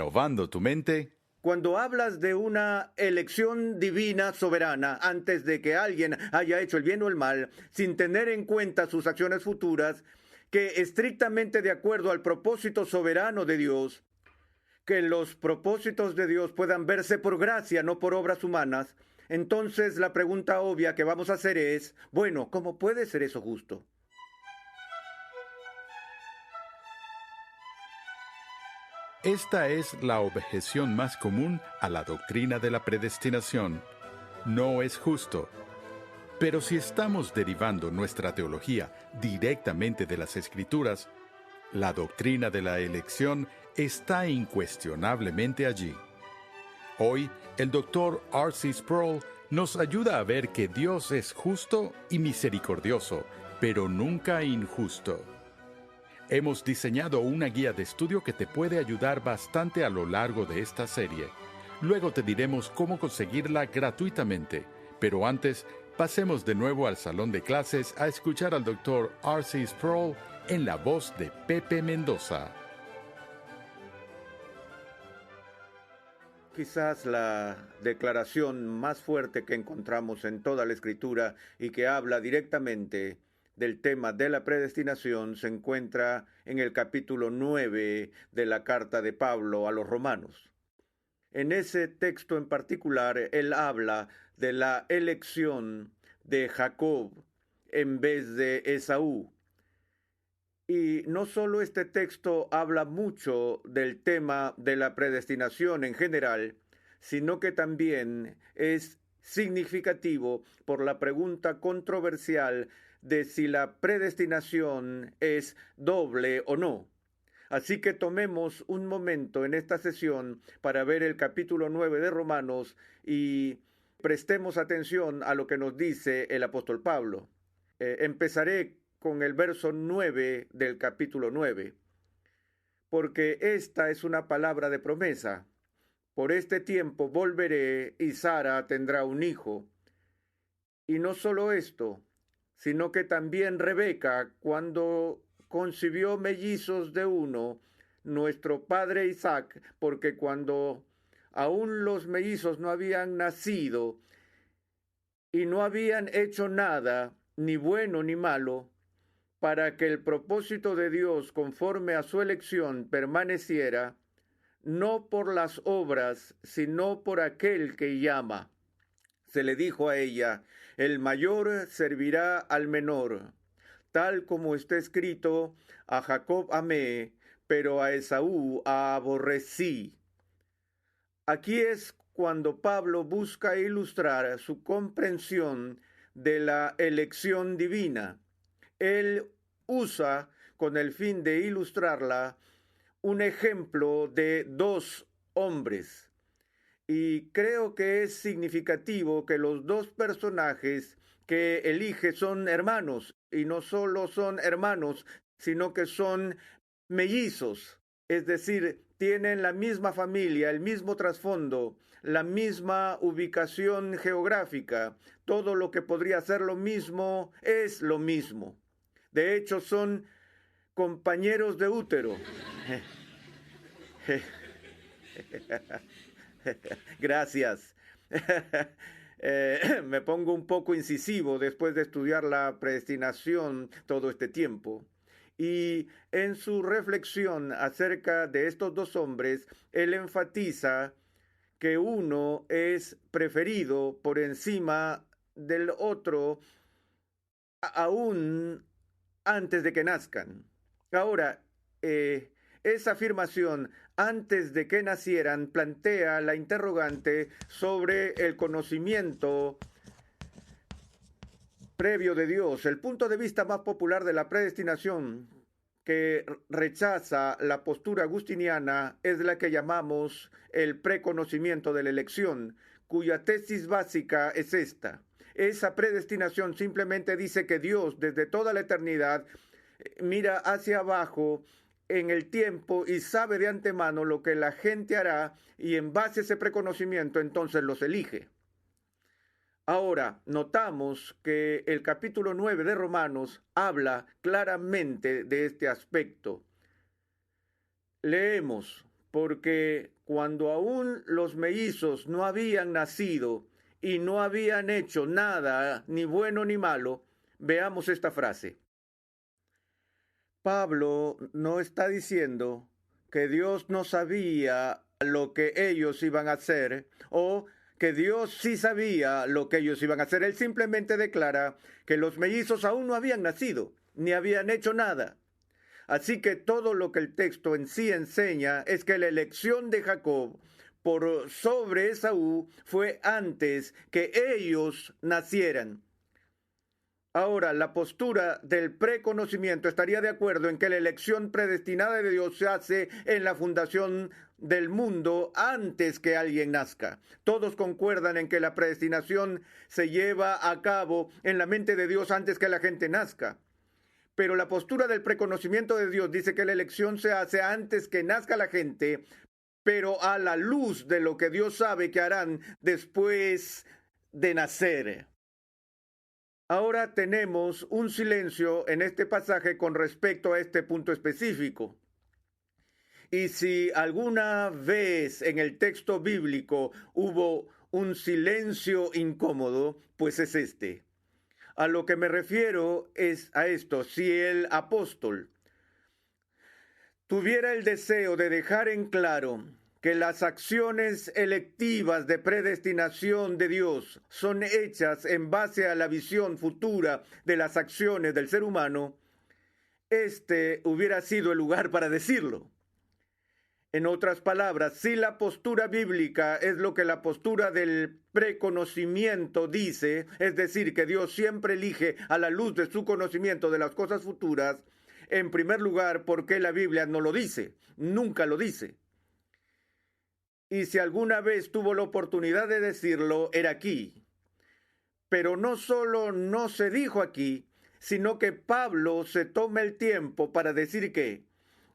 renovando tu mente. Cuando hablas de una elección divina soberana antes de que alguien haya hecho el bien o el mal, sin tener en cuenta sus acciones futuras, que estrictamente de acuerdo al propósito soberano de Dios, que los propósitos de Dios puedan verse por gracia, no por obras humanas, entonces la pregunta obvia que vamos a hacer es, bueno, ¿cómo puede ser eso justo? Esta es la objeción más común a la doctrina de la predestinación. No es justo. Pero si estamos derivando nuestra teología directamente de las Escrituras, la doctrina de la elección está incuestionablemente allí. Hoy, el Dr. R.C. Sproul nos ayuda a ver que Dios es justo y misericordioso, pero nunca injusto. Hemos diseñado una guía de estudio que te puede ayudar bastante a lo largo de esta serie. Luego te diremos cómo conseguirla gratuitamente, pero antes, pasemos de nuevo al salón de clases a escuchar al Dr. R.C. Sproul en la voz de Pepe Mendoza. Quizás la declaración más fuerte que encontramos en toda la Escritura y que habla directamente del tema de la predestinación se encuentra en el capítulo 9 de la carta de Pablo a los romanos. En ese texto en particular, él habla de la elección de Jacob en vez de Esaú. Y no solo este texto habla mucho del tema de la predestinación en general, sino que también es significativo por la pregunta controversial de si la predestinación es doble o no. Así que tomemos un momento en esta sesión para ver el capítulo 9 de Romanos y prestemos atención a lo que nos dice el apóstol Pablo. Empezaré con el verso 9 del capítulo 9, porque esta es una palabra de promesa. Por este tiempo volveré y Sara tendrá un hijo. Y no solo esto, sino que también Rebeca, cuando concibió mellizos de uno, nuestro padre Isaac, porque cuando aún los mellizos no habían nacido y no habían hecho nada, ni bueno ni malo, para que el propósito de Dios conforme a su elección permaneciera, no por las obras, sino por aquel que llama. Se le dijo a ella, el mayor servirá al menor, tal como está escrito, a Jacob amé, pero a Esaú aborrecí. Aquí es cuando Pablo busca ilustrar su comprensión de la elección divina. Él usa, con el fin de ilustrarla, un ejemplo de dos hombres. Y creo que es significativo que los dos personajes que elige son hermanos, y no solo son hermanos, sino que son mellizos, es decir, tienen la misma familia, el mismo trasfondo, la misma ubicación geográfica, todo lo que podría ser lo mismo es lo mismo. De hecho, son compañeros de útero. Gracias. Me pongo un poco incisivo después de estudiar la predestinación todo este tiempo. Y en su reflexión acerca de estos dos hombres, él enfatiza que uno es preferido por encima del otro aún antes de que nazcan. Ahora, esa afirmación antes de que nacieran plantea la interrogante sobre el conocimiento previo de Dios. El punto de vista más popular de la predestinación, que rechaza la postura agustiniana, es la que llamamos el preconocimiento de la elección, cuya tesis básica es esta. Esa predestinación simplemente dice que Dios desde toda la eternidad mira hacia abajo en el tiempo y sabe de antemano lo que la gente hará, y en base a ese preconocimiento entonces los elige. Ahora, notamos que el capítulo 9 de Romanos habla claramente de este aspecto. Leemos, porque cuando aún los mellizos no habían nacido y no habían hecho nada, ni bueno ni malo, veamos esta frase. Pablo no está diciendo que Dios no sabía lo que ellos iban a hacer o que Dios sí sabía lo que ellos iban a hacer. Él simplemente declara que los mellizos aún no habían nacido, ni habían hecho nada. Así que todo lo que el texto en sí enseña es que la elección de Jacob por sobre Esaú fue antes que ellos nacieran. Ahora, la postura del preconocimiento estaría de acuerdo en que la elección predestinada de Dios se hace en la fundación del mundo antes que alguien nazca. Todos concuerdan en que la predestinación se lleva a cabo en la mente de Dios antes que la gente nazca. Pero la postura del preconocimiento de Dios dice que la elección se hace antes que nazca la gente, pero a la luz de lo que Dios sabe que harán después de nacer. Ahora tenemos un silencio en este pasaje con respecto a este punto específico. Y si alguna vez en el texto bíblico hubo un silencio incómodo, pues es este. A lo que me refiero es a esto: si el apóstol tuviera el deseo de dejar en claro que las acciones electivas de predestinación de Dios son hechas en base a la visión futura de las acciones del ser humano, este hubiera sido el lugar para decirlo. En otras palabras, si la postura bíblica es lo que la postura del preconocimiento dice, es decir, que Dios siempre elige a la luz de su conocimiento de las cosas futuras, en primer lugar, ¿por qué la Biblia no lo dice? Nunca lo dice. Y si alguna vez tuvo la oportunidad de decirlo, era aquí. Pero no solo no se dijo aquí, sino que Pablo se toma el tiempo para decir que,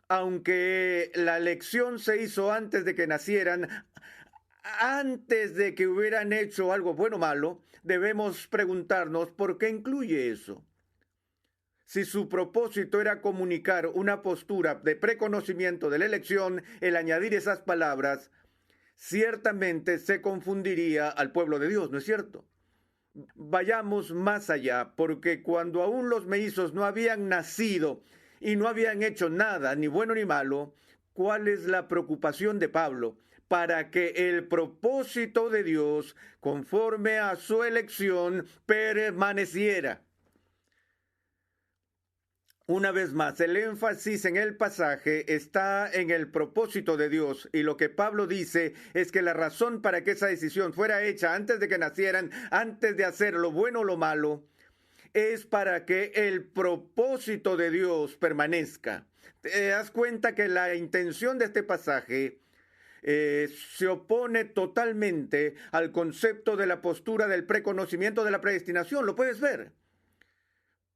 aunque la elección se hizo antes de que nacieran, antes de que hubieran hecho algo bueno o malo, debemos preguntarnos por qué incluye eso. Si su propósito era comunicar una postura de preconocimiento de la elección, el añadir esas palabras ciertamente se confundiría al pueblo de Dios, ¿no es cierto? Vayamos más allá, porque cuando aún los mellizos no habían nacido y no habían hecho nada, ni bueno ni malo, ¿cuál es la preocupación de Pablo? Para que el propósito de Dios, conforme a su elección, permaneciera. Una vez más, el énfasis en el pasaje está en el propósito de Dios, y lo que Pablo dice es que la razón para que esa decisión fuera hecha antes de que nacieran, antes de hacer lo bueno o lo malo, es para que el propósito de Dios permanezca. ¿Te das cuenta que la intención de este pasaje se opone totalmente al concepto de la postura del preconocimiento de la predestinación? ¿Lo puedes ver?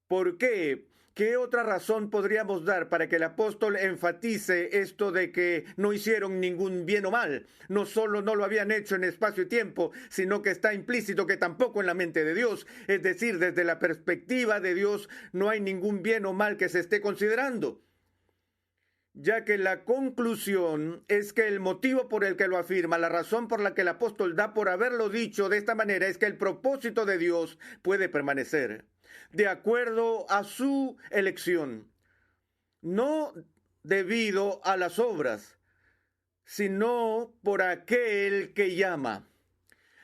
¿Por qué? ¿Qué otra razón podríamos dar para que el apóstol enfatice esto de que no hicieron ningún bien o mal? No solo no lo habían hecho en espacio y tiempo, sino que está implícito que tampoco en la mente de Dios. Es decir, desde la perspectiva de Dios no hay ningún bien o mal que se esté considerando. Ya que la conclusión es que el motivo por el que lo afirma, la razón por la que el apóstol da por haberlo dicho de esta manera, es que el propósito de Dios puede permanecer de acuerdo a su elección, no debido a las obras, sino por aquel que llama.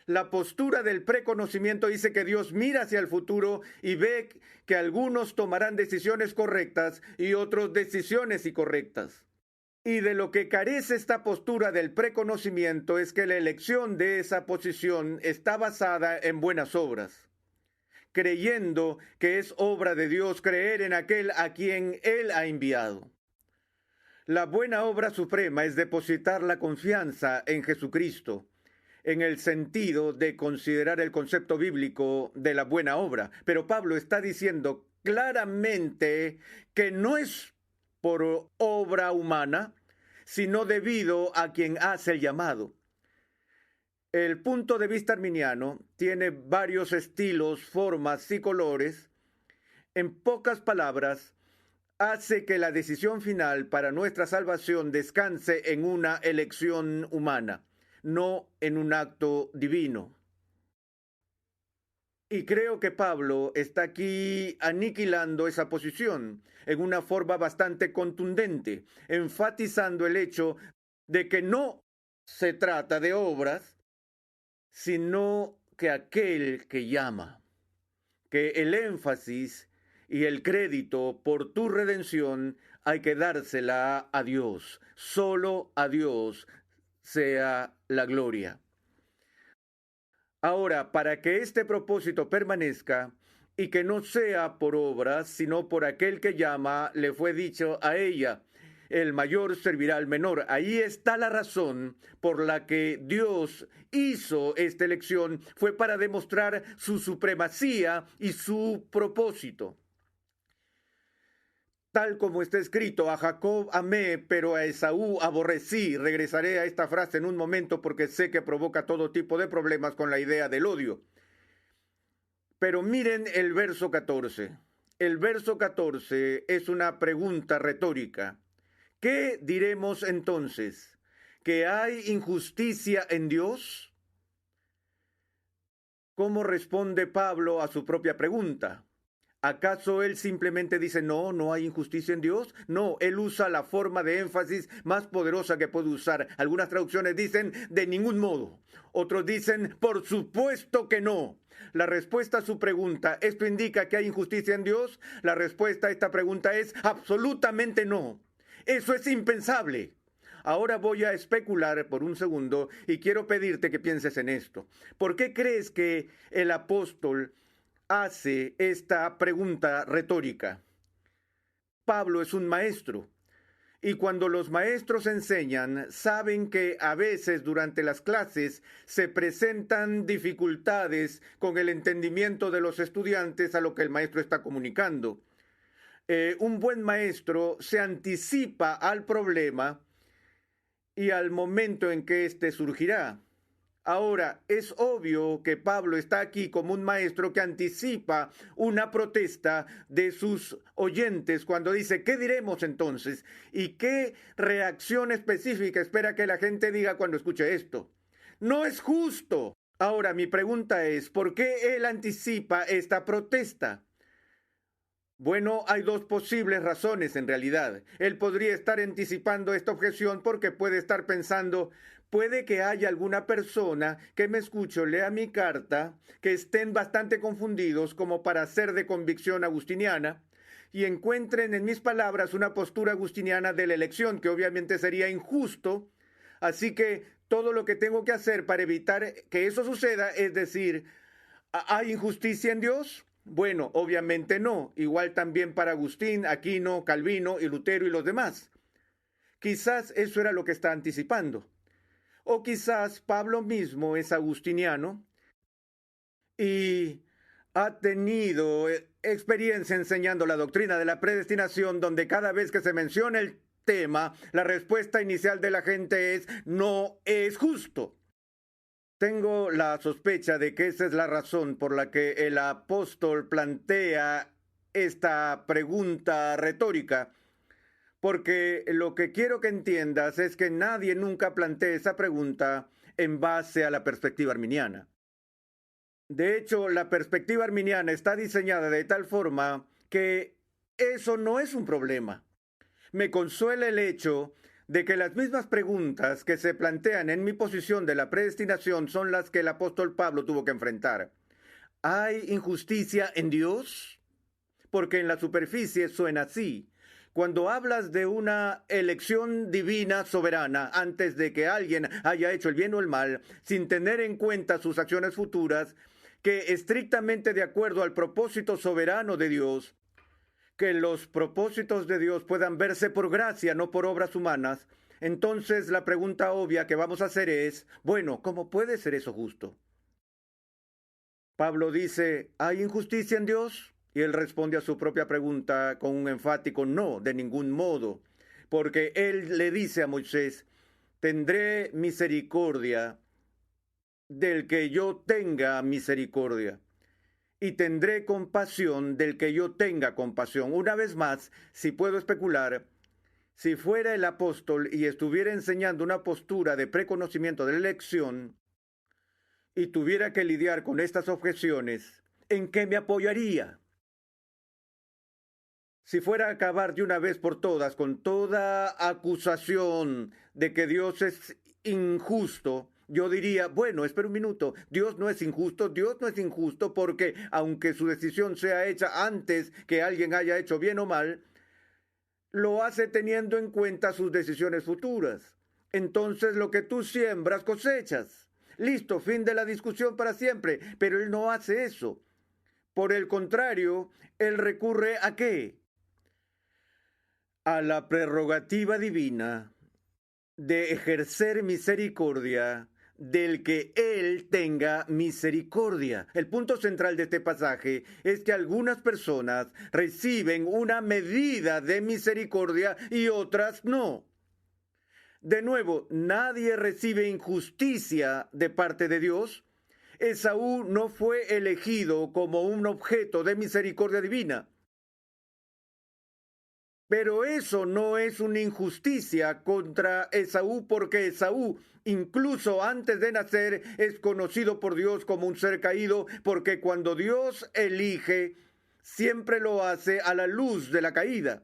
La postura del preconocimiento dice que Dios mira hacia el futuro y ve que algunos tomarán decisiones correctas y otros decisiones incorrectas. Y de lo que carece esta postura del preconocimiento es que la elección de esa posición está basada en buenas obras, creyendo que es obra de Dios creer en aquel a quien Él ha enviado. La buena obra suprema es depositar la confianza en Jesucristo, en el sentido de considerar el concepto bíblico de la buena obra. Pero Pablo está diciendo claramente que no es por obra humana, sino debido a quien hace el llamado. El punto de vista arminiano tiene varios estilos, formas y colores. En pocas palabras, hace que la decisión final para nuestra salvación descanse en una elección humana, no en un acto divino. Y creo que Pablo está aquí aniquilando esa posición en una forma bastante contundente, enfatizando el hecho de que no se trata de obras, sino que aquel que llama, que el énfasis y el crédito por tu redención hay que dársela a Dios. Solo a Dios sea la gloria. Ahora, para que este propósito permanezca y que no sea por obras, sino por aquel que llama, le fue dicho a ella, el mayor servirá al menor. Ahí está la razón por la que Dios hizo esta elección, fue para demostrar su supremacía y su propósito. Tal como está escrito, a Jacob amé, pero a Esaú aborrecí. Regresaré a esta frase en un momento porque sé que provoca todo tipo de problemas con la idea del odio. Pero miren el verso 14. El verso 14 es una pregunta retórica. ¿Qué diremos entonces? ¿Que hay injusticia en Dios? ¿Cómo responde Pablo a su propia pregunta? ¿Acaso él simplemente dice, no hay injusticia en Dios? No, él usa la forma de énfasis más poderosa que puede usar. Algunas traducciones dicen, de ningún modo. Otros dicen, por supuesto que no. La respuesta a su pregunta, ¿esto indica que hay injusticia en Dios? La respuesta a esta pregunta es, absolutamente no. Eso es impensable. Ahora voy a especular por un segundo y quiero pedirte que pienses en esto. ¿Por qué crees que el apóstol hace esta pregunta retórica? Pablo es un maestro y cuando los maestros enseñan, saben que a veces durante las clases se presentan dificultades con el entendimiento de los estudiantes a lo que el maestro está comunicando. Un buen maestro se anticipa al problema y al momento en que éste surgirá. Ahora, es obvio que Pablo está aquí como un maestro que anticipa una protesta de sus oyentes cuando dice, ¿qué diremos entonces? ¿Y qué reacción específica espera que la gente diga cuando escuche esto? No es justo. Ahora, mi pregunta es, ¿por qué él anticipa esta protesta? Bueno, hay dos posibles razones en realidad. Él podría estar anticipando esta objeción porque puede estar pensando, puede que haya alguna persona que me escuche o lea mi carta, que estén bastante confundidos como para ser de convicción agustiniana, y encuentren en mis palabras una postura agustiniana de la elección, que obviamente sería injusto. Así que todo lo que tengo que hacer para evitar que eso suceda es decir, ¿hay injusticia en Dios? Bueno, obviamente no. Igual también para Agustín, Aquino, Calvino y Lutero y los demás. Quizás eso era lo que está anticipando. O quizás Pablo mismo es agustiniano y ha tenido experiencia enseñando la doctrina de la predestinación, donde cada vez que se menciona el tema, la respuesta inicial de la gente es, no es justo. Tengo la sospecha de que esa es la razón por la que el apóstol plantea esta pregunta retórica, porque lo que quiero que entiendas es que nadie nunca plantea esa pregunta en base a la perspectiva arminiana. De hecho, la perspectiva arminiana está diseñada de tal forma que eso no es un problema. Me consuela el hecho de que las mismas preguntas que se plantean en mi posición de la predestinación son las que el apóstol Pablo tuvo que enfrentar. ¿Hay injusticia en Dios? Porque en la superficie suena así. Cuando hablas de una elección divina soberana antes de que alguien haya hecho el bien o el mal, sin tener en cuenta sus acciones futuras, que estrictamente de acuerdo al propósito soberano de Dios, que los propósitos de Dios puedan verse por gracia, no por obras humanas, entonces la pregunta obvia que vamos a hacer es, bueno, ¿cómo puede ser eso justo? Pablo dice, ¿hay injusticia en Dios? Y él responde a su propia pregunta con un enfático no, de ningún modo, porque él le dice a Moisés, tendré misericordia del que yo tenga misericordia. y tendré compasión del que yo tenga compasión. Una vez más, si puedo especular, si fuera el apóstol y estuviera enseñando una postura de preconocimiento de la elección y tuviera que lidiar con estas objeciones, ¿en qué me apoyaría? Si fuera a acabar de una vez por todas con toda acusación de que Dios es injusto, yo diría, bueno, espera un minuto, Dios no es injusto porque aunque su decisión sea hecha antes que alguien haya hecho bien o mal, lo hace teniendo en cuenta sus decisiones futuras. Entonces lo que tú siembras cosechas. Listo, fin de la discusión para siempre, pero Él no hace eso. Por el contrario, Él recurre ¿a qué? A la prerrogativa divina de ejercer misericordia del que Él tenga misericordia. El punto central de este pasaje es que algunas personas reciben una medida de misericordia y otras no. De nuevo, nadie recibe injusticia de parte de Dios. Esaú no fue elegido como un objeto de misericordia divina. Pero eso no es una injusticia contra Esaú, porque Esaú, incluso antes de nacer, es conocido por Dios como un ser caído, porque cuando Dios elige, siempre lo hace a la luz de la caída.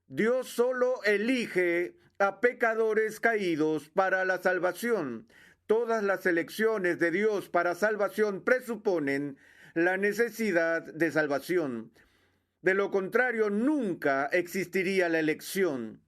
Dios solo elige a pecadores caídos para la salvación. Todas las elecciones de Dios para salvación presuponen la necesidad de salvación. De lo contrario, nunca existiría la elección.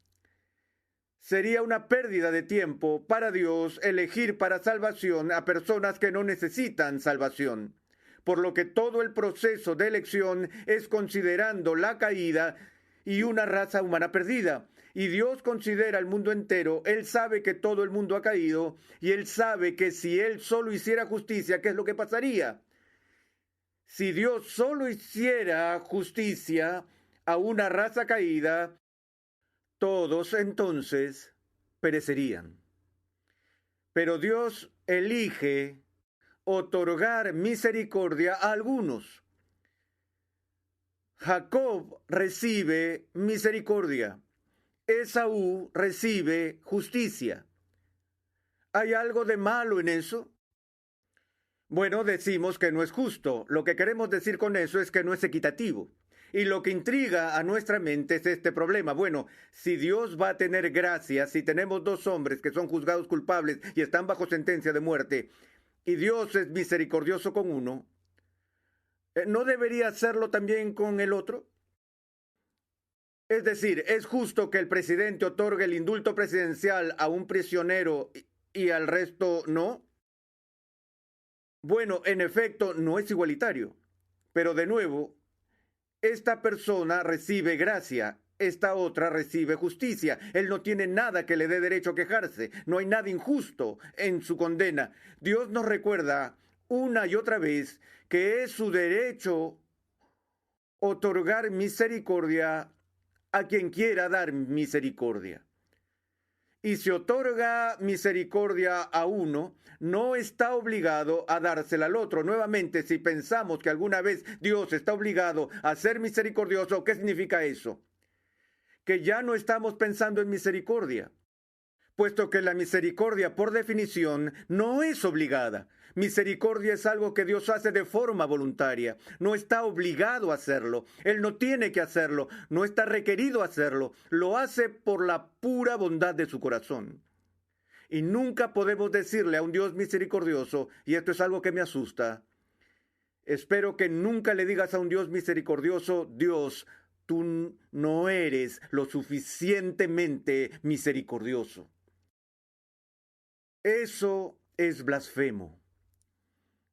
Sería una pérdida de tiempo para Dios elegir para salvación a personas que no necesitan salvación. Por lo que todo el proceso de elección es considerando la caída y una raza humana perdida. Y Dios considera al mundo entero. Él sabe que todo el mundo ha caído y Él sabe que si Él solo hiciera justicia, ¿qué es lo que pasaría? Si Dios solo hiciera justicia a una raza caída, todos entonces perecerían. Pero Dios elige otorgar misericordia a algunos. Jacob recibe misericordia. Esaú recibe justicia. ¿Hay algo de malo en eso? Bueno, decimos que no es justo. Lo que queremos decir con eso es que no es equitativo. Y lo que intriga a nuestra mente es este problema. Bueno, si Dios va a tener gracia, si tenemos dos hombres que son juzgados culpables y están bajo sentencia de muerte, y Dios es misericordioso con uno, ¿no debería hacerlo también con el otro? Es decir, ¿es justo que el presidente otorgue el indulto presidencial a un prisionero y al resto no? Bueno, en efecto, no es igualitario. Pero de nuevo, esta persona recibe gracia, esta otra recibe justicia. Él no tiene nada que le dé derecho a quejarse. No hay nada injusto en su condena. Dios nos recuerda una y otra vez que es su derecho otorgar misericordia a quien quiera dar misericordia. Y si otorga misericordia a uno, no está obligado a dársela al otro. Nuevamente, si pensamos que alguna vez Dios está obligado a ser misericordioso, ¿qué significa eso? Que ya no estamos pensando en misericordia, puesto que la misericordia, por definición, no es obligada. Misericordia es algo que Dios hace de forma voluntaria. No está obligado a hacerlo. Él no tiene que hacerlo. No está requerido a hacerlo. Lo hace por la pura bondad de su corazón. Y nunca podemos decirle a un Dios misericordioso, y esto es algo que me asusta, espero que nunca le digas a un Dios misericordioso, Dios, tú no eres lo suficientemente misericordioso. Eso es blasfemo.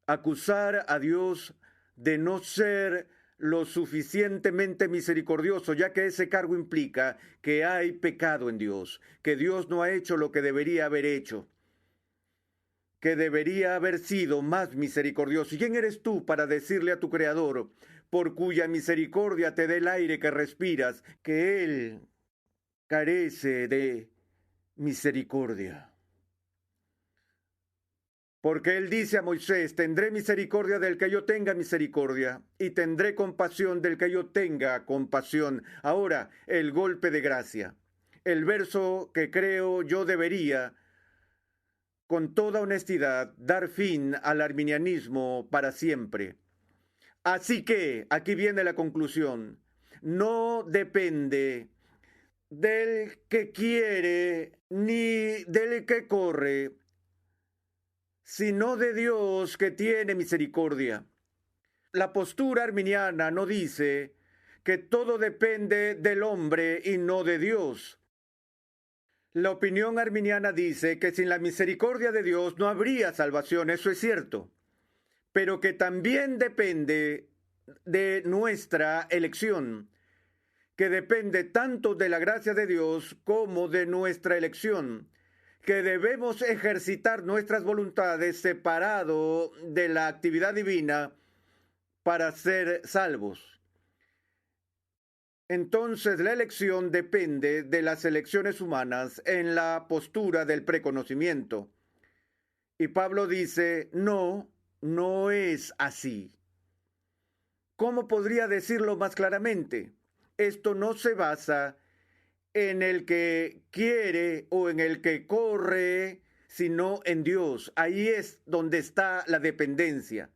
Acusar a Dios de no ser lo suficientemente misericordioso, ya que ese cargo implica que hay pecado en Dios, que Dios no ha hecho lo que debería haber hecho, que debería haber sido más misericordioso. ¿Y quién eres tú para decirle a tu Creador, por cuya misericordia te dé el aire que respiras, que Él carece de misericordia? Porque él dice a Moisés, tendré misericordia del que yo tenga misericordia y tendré compasión del que yo tenga compasión. Ahora, el golpe de gracia. El verso que creo yo debería, con toda honestidad, dar fin al arminianismo para siempre. Así que, aquí viene la conclusión, no depende del que quiere ni del que corre, sino de Dios que tiene misericordia. La postura arminiana no dice que todo depende del hombre y no de Dios. La opinión arminiana dice que sin la misericordia de Dios no habría salvación, eso es cierto, pero que también depende de nuestra elección, que depende tanto de la gracia de Dios como de nuestra elección, que debemos ejercitar nuestras voluntades separado de la actividad divina para ser salvos. Entonces la elección depende de las elecciones humanas en la postura del preconocimiento. Y Pablo dice, no es así. ¿Cómo podría decirlo más claramente? Esto no se basa en el que quiere o en el que corre, sino en Dios. Ahí es donde está la dependencia.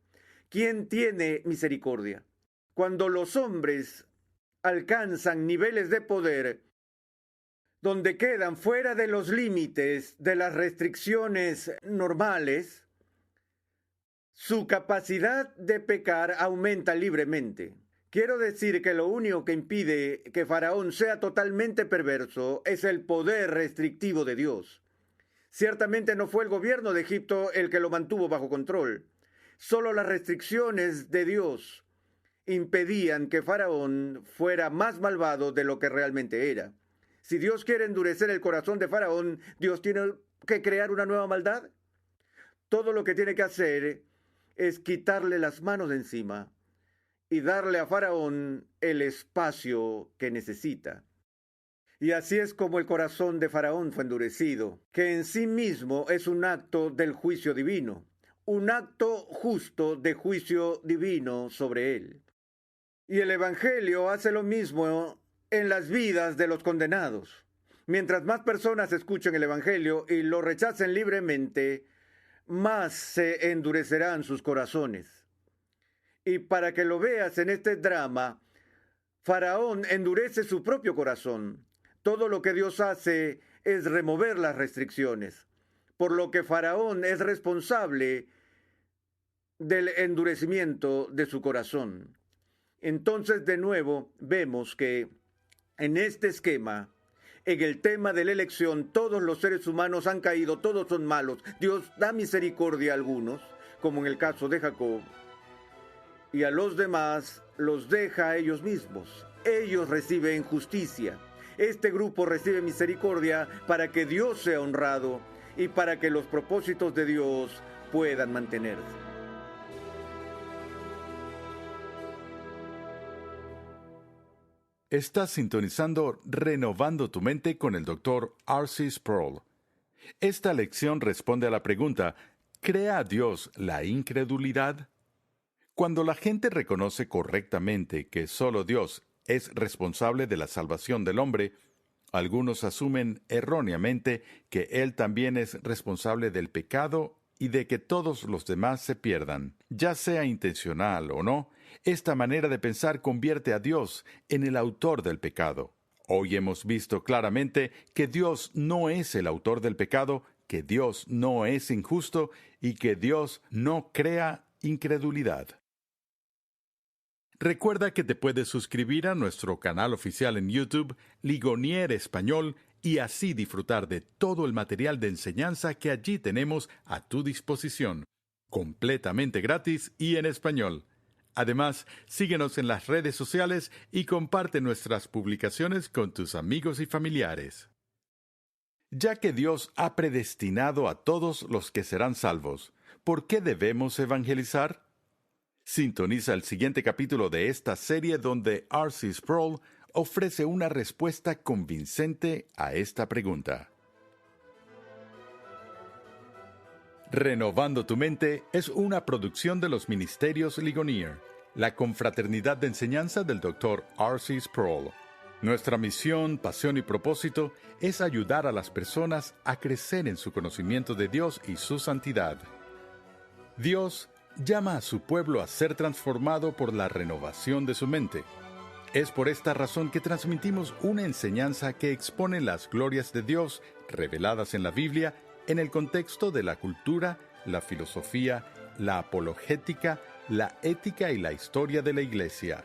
¿Quién tiene misericordia? Cuando los hombres alcanzan niveles de poder donde quedan fuera de los límites de las restricciones normales, su capacidad de pecar aumenta libremente. Quiero decir que lo único que impide que Faraón sea totalmente perverso es el poder restrictivo de Dios. Ciertamente no fue el gobierno de Egipto el que lo mantuvo bajo control. Solo las restricciones de Dios impedían que Faraón fuera más malvado de lo que realmente era. Si Dios quiere endurecer el corazón de Faraón, ¿Dios tiene que crear una nueva maldad? Todo lo que tiene que hacer es quitarle las manos de encima y darle a Faraón el espacio que necesita. Y así es como el corazón de Faraón fue endurecido, que en sí mismo es un acto del juicio divino, un acto justo de juicio divino sobre él. Y el Evangelio hace lo mismo en las vidas de los condenados. Mientras más personas escuchen el Evangelio y lo rechacen libremente, más se endurecerán sus corazones. Y para que lo veas en este drama, Faraón endurece su propio corazón. Todo lo que Dios hace es remover las restricciones, por lo que Faraón es responsable del endurecimiento de su corazón. Entonces, de nuevo, vemos que en este esquema, en el tema de la elección, todos los seres humanos han caído, todos son malos. Dios da misericordia a algunos, como en el caso de Jacob, y a los demás los deja a ellos mismos. Ellos reciben justicia. Este grupo recibe misericordia para que Dios sea honrado y para que los propósitos de Dios puedan mantenerse. Estás sintonizando Renovando tu Mente con el Dr. R.C. Sproul. Esta lección responde a la pregunta, ¿crea Dios la incredulidad? Cuando la gente reconoce correctamente que solo Dios es responsable de la salvación del hombre, algunos asumen erróneamente que Él también es responsable del pecado y de que todos los demás se pierdan. Ya sea intencional o no, esta manera de pensar convierte a Dios en el autor del pecado. Hoy hemos visto claramente que Dios no es el autor del pecado, que Dios no es injusto y que Dios no crea incredulidad. Recuerda que te puedes suscribir a nuestro canal oficial en YouTube, Ligonier Español, y así disfrutar de todo el material de enseñanza que allí tenemos a tu disposición, completamente gratis y en español. Además, síguenos en las redes sociales y comparte nuestras publicaciones con tus amigos y familiares. Ya que Dios ha predestinado a todos los que serán salvos, ¿por qué debemos evangelizar? Sintoniza el siguiente capítulo de esta serie donde R.C. Sproul ofrece una respuesta convincente a esta pregunta. Renovando tu mente es una producción de los Ministerios Ligonier, la confraternidad de enseñanza del Dr. R.C. Sproul. Nuestra misión, pasión y propósito es ayudar a las personas a crecer en su conocimiento de Dios y su santidad. Dios llama a su pueblo a ser transformado por la renovación de su mente. Es por esta razón que transmitimos una enseñanza que expone las glorias de Dios reveladas en la Biblia en el contexto de la cultura, la filosofía, la apologética, la ética y la historia de la Iglesia.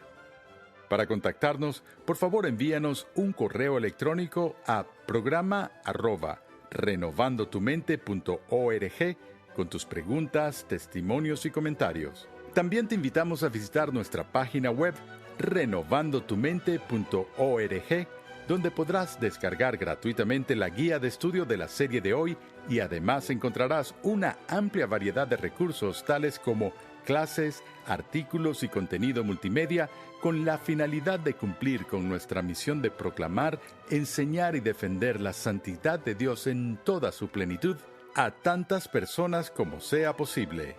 Para contactarnos, por favor envíanos un correo electrónico a programa@renovandotumente.org con tus preguntas, testimonios y comentarios. También te invitamos a visitar nuestra página web renovandotumente.org, donde podrás descargar gratuitamente la guía de estudio de la serie de hoy y además encontrarás una amplia variedad de recursos tales como clases, artículos y contenido multimedia con la finalidad de cumplir con nuestra misión de proclamar, enseñar y defender la santidad de Dios en toda su plenitud a tantas personas como sea posible.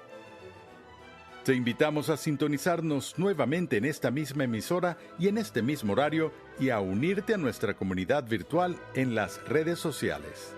Te invitamos a sintonizarnos nuevamente en esta misma emisora y en este mismo horario y a unirte a nuestra comunidad virtual en las redes sociales.